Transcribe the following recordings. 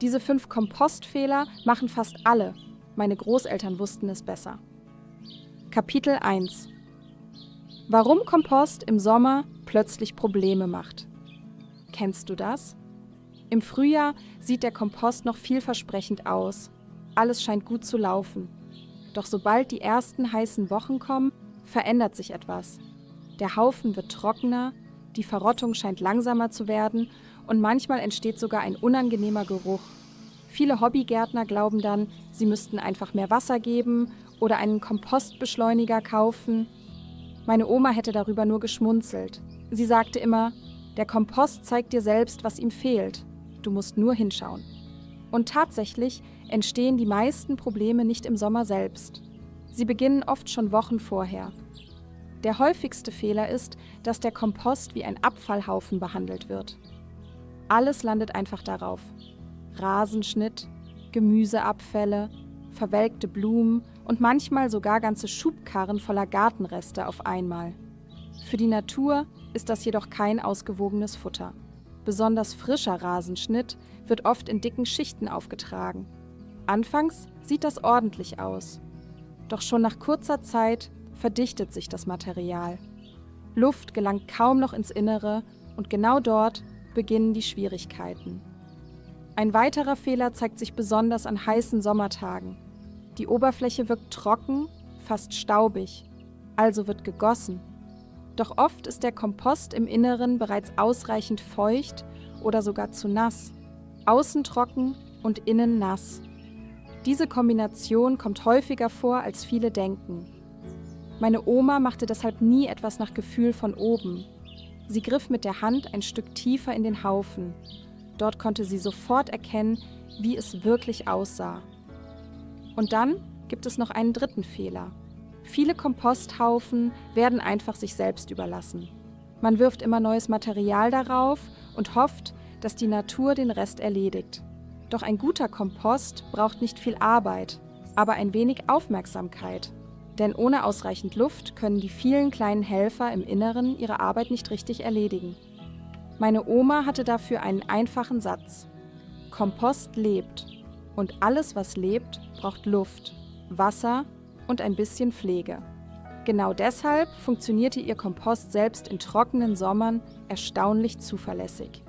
Diese 5 Kompostfehler machen fast alle. Meine Großeltern wussten es besser. Kapitel 1: Warum Kompost im Sommer plötzlich Probleme macht. Kennst du das? Im Frühjahr sieht der Kompost noch vielversprechend aus. Alles scheint gut zu laufen. Doch sobald die ersten heißen Wochen kommen, verändert sich etwas. Der Haufen wird trockener, die Verrottung scheint langsamer zu werden und manchmal entsteht sogar ein unangenehmer Geruch. Viele Hobbygärtner glauben dann, sie müssten einfach mehr Wasser geben oder einen Kompostbeschleuniger kaufen. Meine Oma hätte darüber nur geschmunzelt. Sie sagte immer, der Kompost zeigt dir selbst, was ihm fehlt. Du musst nur hinschauen. Und tatsächlich entstehen die meisten Probleme nicht im Sommer selbst. Sie beginnen oft schon Wochen vorher. Der häufigste Fehler ist, dass der Kompost wie ein Abfallhaufen behandelt wird. Alles landet einfach darauf. Rasenschnitt, Gemüseabfälle, verwelkte Blumen und manchmal sogar ganze Schubkarren voller Gartenreste auf einmal. Für die Natur ist das jedoch kein ausgewogenes Futter. Besonders frischer Rasenschnitt wird oft in dicken Schichten aufgetragen. Anfangs sieht das ordentlich aus. Doch schon nach kurzer Zeit verdichtet sich das Material. Luft gelangt kaum noch ins Innere und genau dort beginnen die Schwierigkeiten. Ein weiterer Fehler zeigt sich besonders an heißen Sommertagen. Die Oberfläche wirkt trocken, fast staubig, also wird gegossen. Doch oft ist der Kompost im Inneren bereits ausreichend feucht oder sogar zu nass. Außen trocken und innen nass. Diese Kombination kommt häufiger vor, als viele denken. Meine Oma machte deshalb nie etwas nach Gefühl von oben. Sie griff mit der Hand ein Stück tiefer in den Haufen. Dort konnte sie sofort erkennen, wie es wirklich aussah. Und dann gibt es noch einen dritten Fehler. Viele Komposthaufen werden einfach sich selbst überlassen. Man wirft immer neues Material darauf und hofft, dass die Natur den Rest erledigt. Doch ein guter Kompost braucht nicht viel Arbeit, aber ein wenig Aufmerksamkeit. Denn ohne ausreichend Luft können die vielen kleinen Helfer im Inneren ihre Arbeit nicht richtig erledigen. Meine Oma hatte dafür einen einfachen Satz: Kompost lebt. Und alles, was lebt, braucht Luft, Wasser und ein bisschen Pflege. Genau deshalb funktionierte ihr Kompost selbst in trockenen Sommern erstaunlich zuverlässig.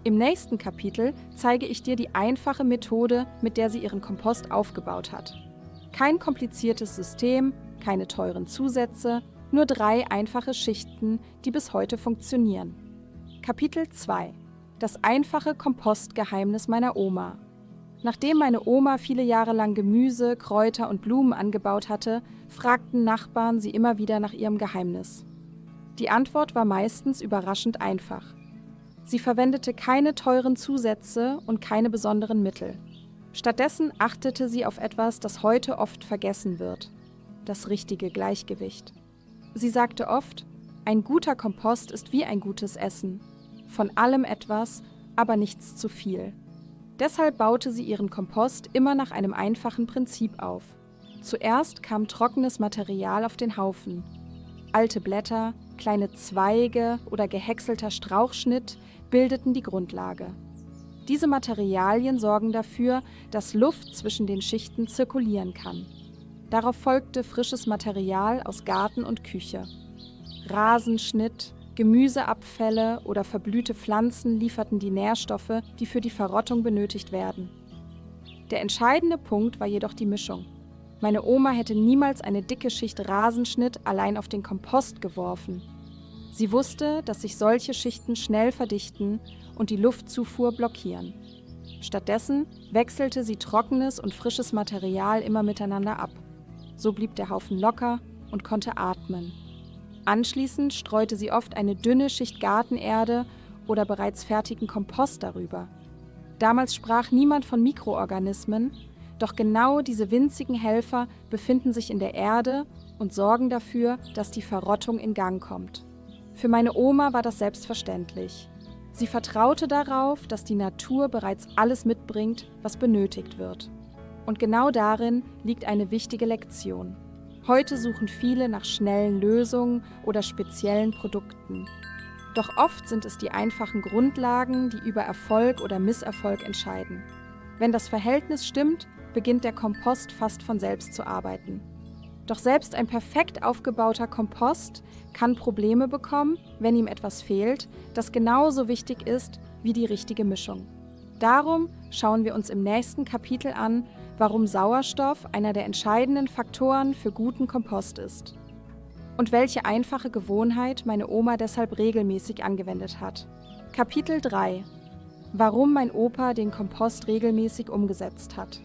Im nächsten Kapitel zeige ich dir die einfache Methode, mit der sie ihren Kompost aufgebaut hat. Kein kompliziertes System, keine teuren Zusätze, nur 3 einfache Schichten, die bis heute funktionieren. Kapitel 2: Das einfache Kompostgeheimnis meiner Oma. Nachdem meine Oma viele Jahre lang Gemüse, Kräuter und Blumen angebaut hatte, fragten Nachbarn sie immer wieder nach ihrem Geheimnis. Die Antwort war meistens überraschend einfach. Sie verwendete keine teuren Zusätze und keine besonderen Mittel. Stattdessen achtete sie auf etwas, das heute oft vergessen wird: das richtige Gleichgewicht. Sie sagte oft, ein guter Kompost ist wie ein gutes Essen. Von allem etwas, aber nichts zu viel. Deshalb baute sie ihren Kompost immer nach einem einfachen Prinzip auf. Zuerst kam trockenes Material auf den Haufen. Alte Blätter, kleine Zweige oder gehäckselter Strauchschnitt bildeten die Grundlage. Diese Materialien sorgen dafür, dass Luft zwischen den Schichten zirkulieren kann. Darauf folgte frisches Material aus Garten und Küche. Rasenschnitt, Gemüseabfälle oder verblühte Pflanzen lieferten die Nährstoffe, die für die Verrottung benötigt werden. Der entscheidende Punkt war jedoch die Mischung. Meine Oma hätte niemals eine dicke Schicht Rasenschnitt allein auf den Kompost geworfen. Sie wusste, dass sich solche Schichten schnell verdichten und die Luftzufuhr blockieren. Stattdessen wechselte sie trockenes und frisches Material immer miteinander ab. So blieb der Haufen locker und konnte atmen. Anschließend streute sie oft eine dünne Schicht Gartenerde oder bereits fertigen Kompost darüber. Damals sprach niemand von Mikroorganismen, doch genau diese winzigen Helfer befinden sich in der Erde und sorgen dafür, dass die Verrottung in Gang kommt. Für meine Oma war das selbstverständlich. Sie vertraute darauf, dass die Natur bereits alles mitbringt, was benötigt wird. Und genau darin liegt eine wichtige Lektion. Heute suchen viele nach schnellen Lösungen oder speziellen Produkten. Doch oft sind es die einfachen Grundlagen, die über Erfolg oder Misserfolg entscheiden. Wenn das Verhältnis stimmt, beginnt der Kompost fast von selbst zu arbeiten. Doch selbst ein perfekt aufgebauter Kompost kann Probleme bekommen, wenn ihm etwas fehlt, das genauso wichtig ist wie die richtige Mischung. Darum schauen wir uns im nächsten Kapitel an, warum Sauerstoff einer der entscheidenden Faktoren für guten Kompost ist. Und welche einfache Gewohnheit meine Oma deshalb regelmäßig angewendet hat. Kapitel 3: Warum mein Opa den Kompost regelmäßig umgesetzt hat.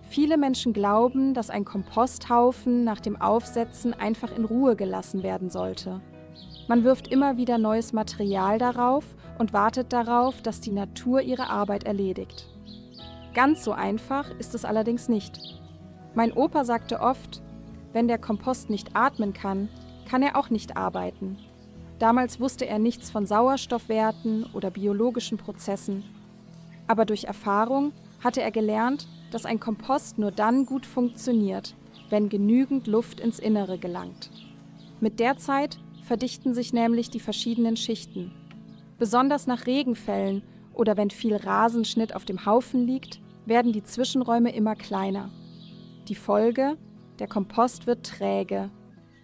Viele Menschen glauben, dass ein Komposthaufen nach dem Aufsetzen einfach in Ruhe gelassen werden sollte. Man wirft immer wieder neues Material darauf und wartet darauf, dass die Natur ihre Arbeit erledigt. Ganz so einfach ist es allerdings nicht. Mein Opa sagte oft, wenn der Kompost nicht atmen kann er auch nicht arbeiten. Damals wusste er nichts von Sauerstoffwerten oder biologischen Prozessen. Aber durch Erfahrung hatte er gelernt, dass ein Kompost nur dann gut funktioniert, wenn genügend Luft ins Innere gelangt. Mit der Zeit verdichten sich nämlich die verschiedenen Schichten. Besonders nach Regenfällen oder wenn viel Rasenschnitt auf dem Haufen liegt, werden die Zwischenräume immer kleiner. Die Folge: der Kompost wird träge,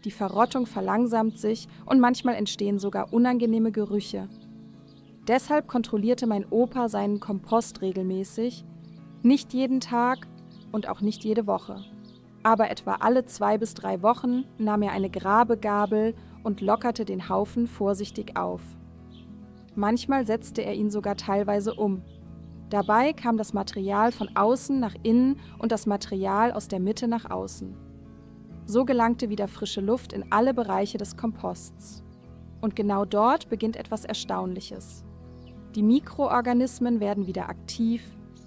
die Verrottung verlangsamt sich und manchmal entstehen sogar unangenehme Gerüche. Deshalb kontrollierte mein Opa seinen Kompost regelmäßig, nicht jeden Tag und auch nicht jede Woche. Aber etwa alle 2 bis 3 Wochen nahm er eine Grabegabel und lockerte den Haufen vorsichtig auf. Manchmal setzte er ihn sogar teilweise um. Dabei kam das Material von außen nach innen und das Material aus der Mitte nach außen. So gelangte wieder frische Luft in alle Bereiche des Komposts. Und genau dort beginnt etwas Erstaunliches. Die Mikroorganismen werden wieder aktiv,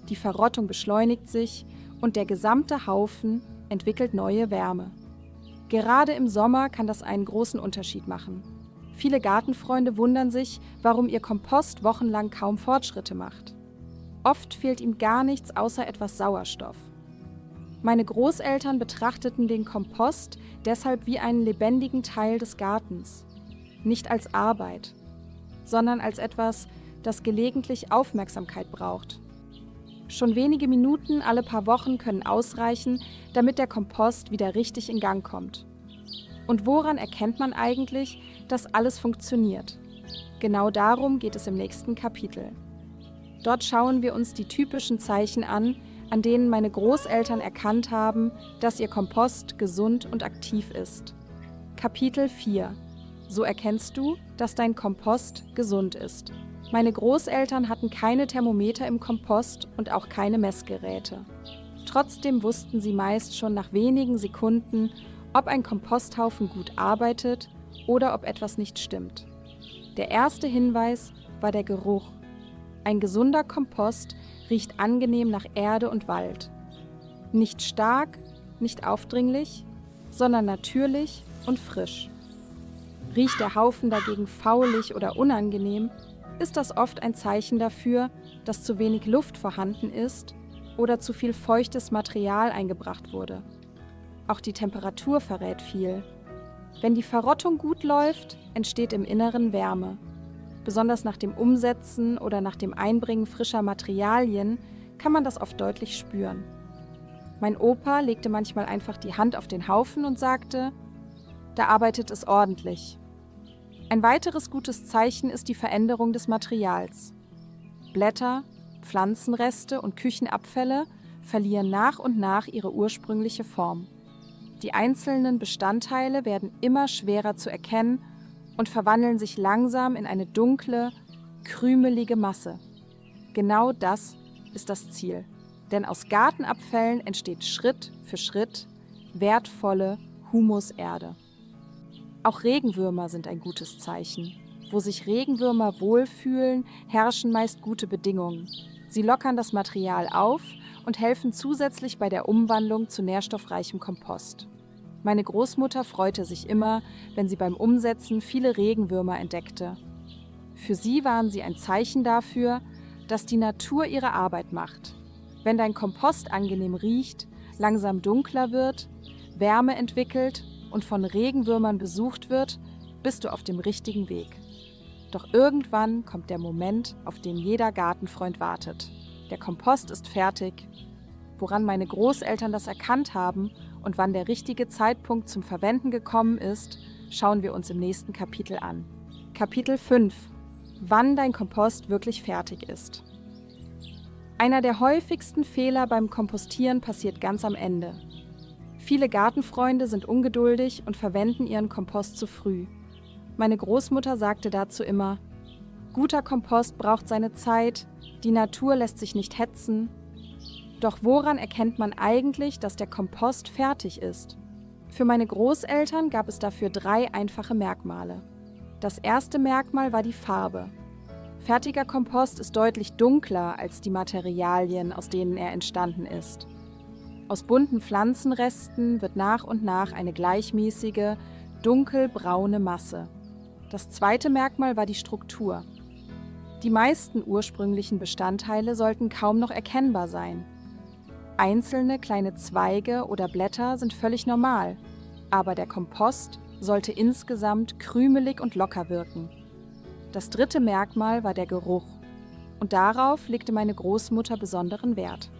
die Verrottung beschleunigt sich und der gesamte Haufen entwickelt neue Wärme. Gerade im Sommer kann das einen großen Unterschied machen. Viele Gartenfreunde wundern sich, warum ihr Kompost wochenlang kaum Fortschritte macht. Oft fehlt ihm gar nichts außer etwas Sauerstoff. Meine Großeltern betrachteten den Kompost deshalb wie einen lebendigen Teil des Gartens. Nicht als Arbeit, sondern als etwas, das gelegentlich Aufmerksamkeit braucht. Schon wenige Minuten alle paar Wochen können ausreichen, damit der Kompost wieder richtig in Gang kommt. Und woran erkennt man eigentlich, dass alles funktioniert? Genau darum geht es im nächsten Kapitel. Dort schauen wir uns die typischen Zeichen an denen meine Großeltern erkannt haben, dass ihr Kompost gesund und aktiv ist. Kapitel 4: So erkennst du, dass dein Kompost gesund ist. Meine Großeltern hatten keine Thermometer im Kompost und auch keine Messgeräte. Trotzdem wussten sie meist schon nach wenigen Sekunden, ob ein Komposthaufen gut arbeitet oder ob etwas nicht stimmt. Der erste Hinweis war der Geruch. Ein gesunder Kompost riecht angenehm nach Erde und Wald. Nicht stark, nicht aufdringlich, sondern natürlich und frisch. Riecht der Haufen dagegen faulig oder unangenehm, ist das oft ein Zeichen dafür, dass zu wenig Luft vorhanden ist oder zu viel feuchtes Material eingebracht wurde. Auch die Temperatur verrät viel. Wenn die Verrottung gut läuft, entsteht im Inneren Wärme. Besonders nach dem Umsetzen oder nach dem Einbringen frischer Materialien kann man das oft deutlich spüren. Mein Opa legte manchmal einfach die Hand auf den Haufen und sagte: Da arbeitet es ordentlich. Ein weiteres gutes Zeichen ist die Veränderung des Materials. Blätter, Pflanzenreste und Küchenabfälle verlieren nach und nach ihre ursprüngliche Form. Die einzelnen Bestandteile werden immer schwerer zu erkennen und verwandeln sich langsam in eine dunkle, krümelige Masse. Genau das ist das Ziel. Denn aus Gartenabfällen entsteht Schritt für Schritt wertvolle Humuserde. Auch Regenwürmer sind ein gutes Zeichen. Wo sich Regenwürmer wohlfühlen, herrschen meist gute Bedingungen. Sie lockern das Material auf und helfen zusätzlich bei der Umwandlung zu nährstoffreichem Kompost. Meine Großmutter freute sich immer, wenn sie beim Umsetzen viele Regenwürmer entdeckte. Für sie waren sie ein Zeichen dafür, dass die Natur ihre Arbeit macht. Wenn dein Kompost angenehm riecht, langsam dunkler wird, Wärme entwickelt und von Regenwürmern besucht wird, bist du auf dem richtigen Weg. Doch irgendwann kommt der Moment, auf den jeder Gartenfreund wartet. Der Kompost ist fertig. Woran meine Großeltern das erkannt haben und wann der richtige Zeitpunkt zum Verwenden gekommen ist, schauen wir uns im nächsten Kapitel an. Kapitel 5: Wann dein Kompost wirklich fertig ist. Einer der häufigsten Fehler beim Kompostieren passiert ganz am Ende. Viele Gartenfreunde sind ungeduldig und verwenden ihren Kompost zu früh. Meine Großmutter sagte dazu immer: Guter Kompost braucht seine Zeit, die Natur lässt sich nicht hetzen. Doch woran erkennt man eigentlich, dass der Kompost fertig ist? Für meine Großeltern gab es dafür 3 einfache Merkmale. Das erste Merkmal war die Farbe. Fertiger Kompost ist deutlich dunkler als die Materialien, aus denen er entstanden ist. Aus bunten Pflanzenresten wird nach und nach eine gleichmäßige, dunkelbraune Masse. Das zweite Merkmal war die Struktur. Die meisten ursprünglichen Bestandteile sollten kaum noch erkennbar sein. Einzelne kleine Zweige oder Blätter sind völlig normal, aber der Kompost sollte insgesamt krümelig und locker wirken. Das dritte Merkmal war der Geruch, und darauf legte meine Großmutter besonderen Wert.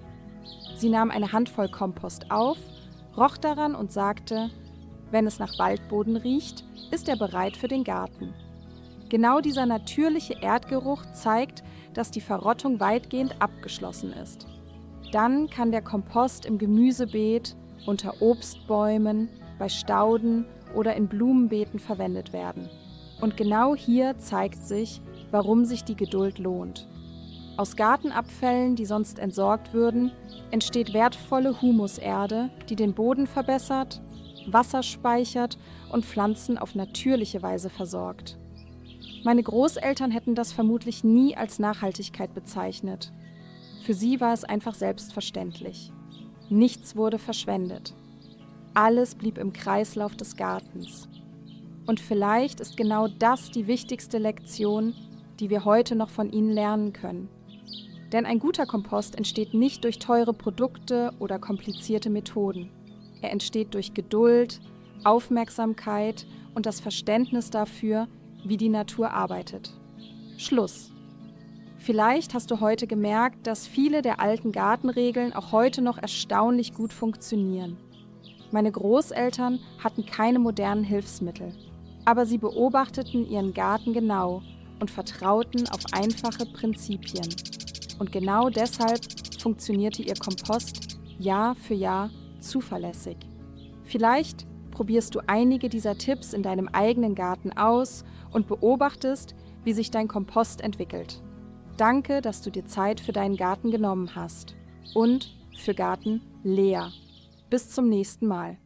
Sie nahm eine Handvoll Kompost auf, roch daran und sagte: Wenn es nach Waldboden riecht, ist er bereit für den Garten. Genau dieser natürliche Erdgeruch zeigt, dass die Verrottung weitgehend abgeschlossen ist. Dann kann der Kompost im Gemüsebeet, unter Obstbäumen, bei Stauden oder in Blumenbeeten verwendet werden. Und genau hier zeigt sich, warum sich die Geduld lohnt. Aus Gartenabfällen, die sonst entsorgt würden, entsteht wertvolle Humuserde, die den Boden verbessert, Wasser speichert und Pflanzen auf natürliche Weise versorgt. Meine Großeltern hätten das vermutlich nie als Nachhaltigkeit bezeichnet. Für sie war es einfach selbstverständlich. Nichts wurde verschwendet. Alles blieb im Kreislauf des Gartens. Und vielleicht ist genau das die wichtigste Lektion, die wir heute noch von ihnen lernen können. Denn ein guter Kompost entsteht nicht durch teure Produkte oder komplizierte Methoden. Er entsteht durch Geduld, Aufmerksamkeit und das Verständnis dafür, wie die Natur arbeitet. Schluss. Vielleicht hast du heute gemerkt, dass viele der alten Gartenregeln auch heute noch erstaunlich gut funktionieren. Meine Großeltern hatten keine modernen Hilfsmittel, aber sie beobachteten ihren Garten genau und vertrauten auf einfache Prinzipien. Und genau deshalb funktionierte ihr Kompost Jahr für Jahr zuverlässig. Vielleicht probierst du einige dieser Tipps in deinem eigenen Garten aus und beobachtest, wie sich dein Kompost entwickelt. Danke, dass du dir Zeit für deinen Garten genommen hast und für Garten Lea. Bis zum nächsten Mal.